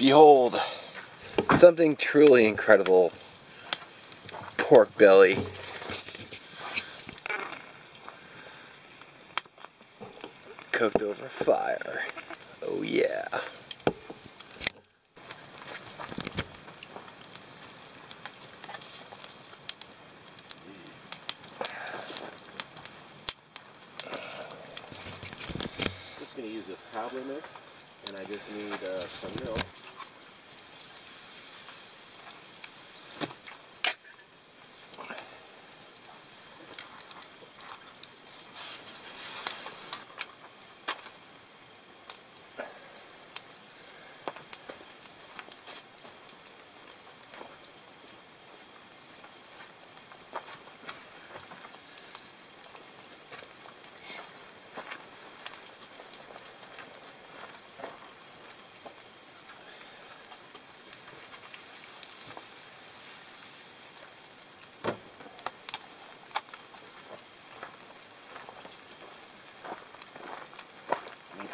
Behold, something truly incredible. Pork belly. Cooked over fire. Oh yeah. Just going to use this cobbler mix, and I just need some milk.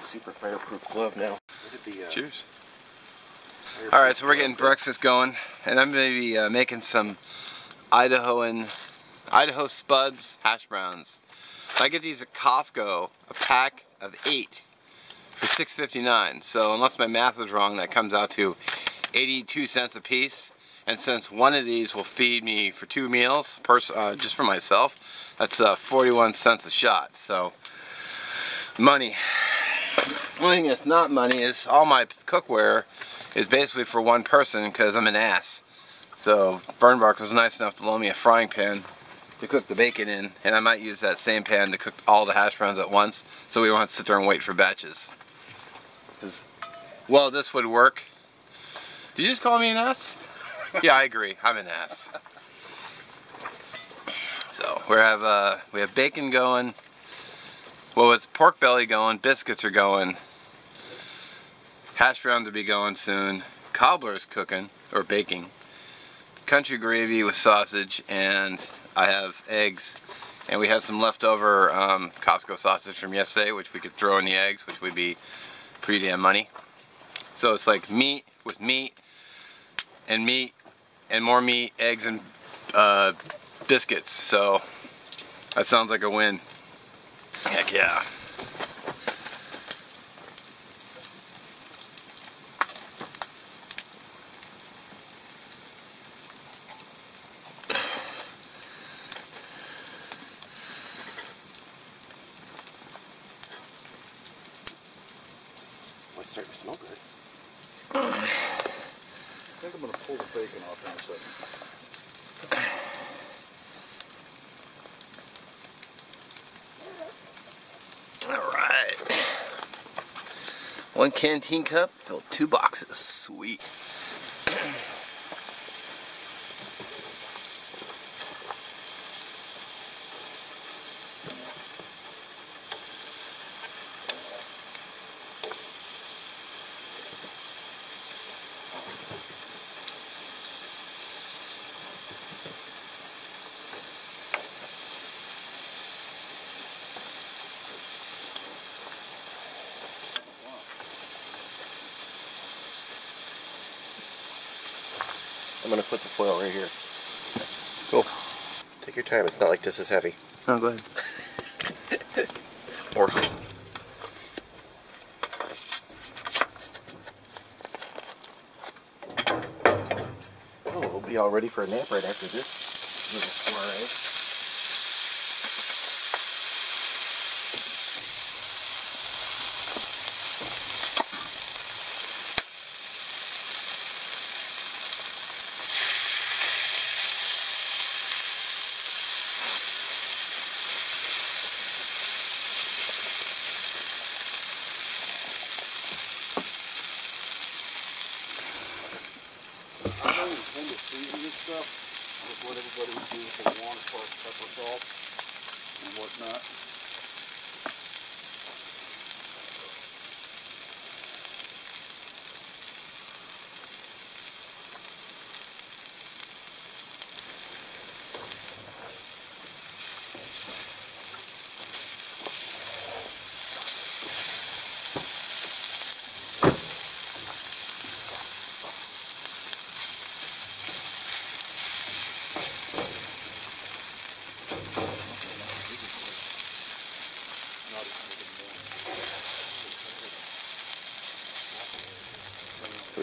Super fireproof glove now. Look at the, cheers. Alright, so we're getting breakfast going, and I'm going to be making some Idaho Spuds hash browns. I get these at Costco, a pack of 8 for $6.59. So unless my math is wrong, that comes out to 82 cents a piece. And since one of these will feed me for 2 meals, just for myself, that's 41 cents a shot. So money. The only thing that's not money is all my cookware is basically for one person because I'm an ass. So Bernbark was nice enough to loan me a frying pan to cook the bacon in, and I might use that same pan to cook all the hash browns at once so we don't have to sit there and wait for batches. Well, this would work. Did you just call me an ass? Yeah, I agree. I'm an ass. So we have bacon going. Well, it's pork belly going, biscuits are going, hash brown to be going soon, cobbler's cooking, or baking, country gravy with sausage, and I have eggs, and we have some leftover Costco sausage from yesterday, which we could throw in the eggs, which would be pretty damn money. So it's like meat with meat, and more meat, eggs, and biscuits, so that sounds like a win. Heck yeah. Oh, it's starting to smell good. I think I'm going to pull the bacon off in a second. Alright. 1 canteen cup, filled 2 boxes. Sweet. I'm going to put the foil right here. Cool. Take your time. It's not like this is heavy. Oh, go ahead. Or oh, we'll be all ready for a nap right after this little soiree. I don't intend to season this stuff. Just what everybody would do if they want as far as pepper, salt, and whatnot.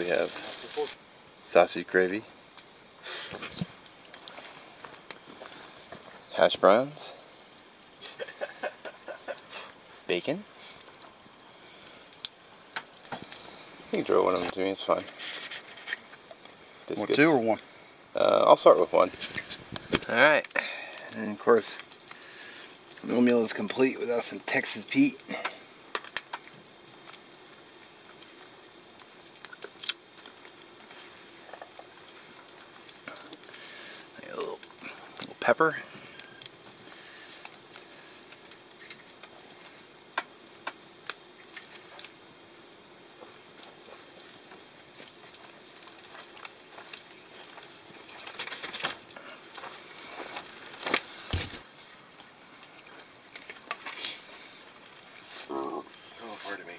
we have sausage gravy, hash browns, bacon. You can throw one of them to me, it's fine. Want Biscuits. two or one? I'll start with one. Alright, and of course, no meal is complete without some Texas Pete. A little pepper. Oh, pardon me.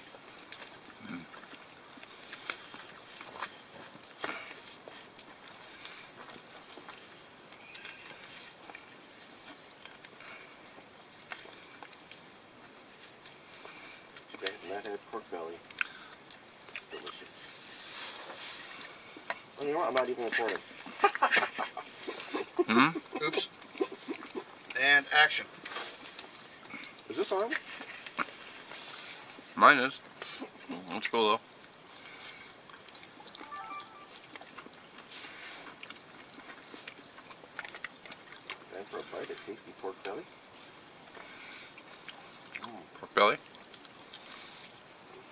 Too bad Matt had pork belly. It's delicious. Oh, you know what? I'm not even recording. Oops. And action. Is this on? Mine is. That's cool though. Time for a bite of tasty pork belly. Pork belly.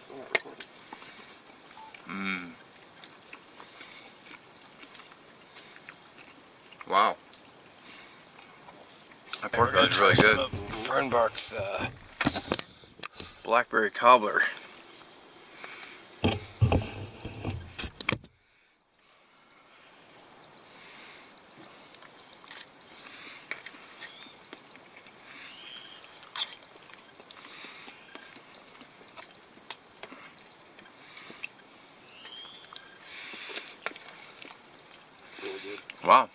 Still not recording. Wow. That pork belly is really good. Fernbach's blackberry cobbler. Really good. Wow.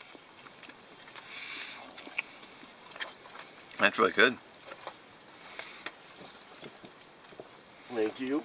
That's really good. Thank you.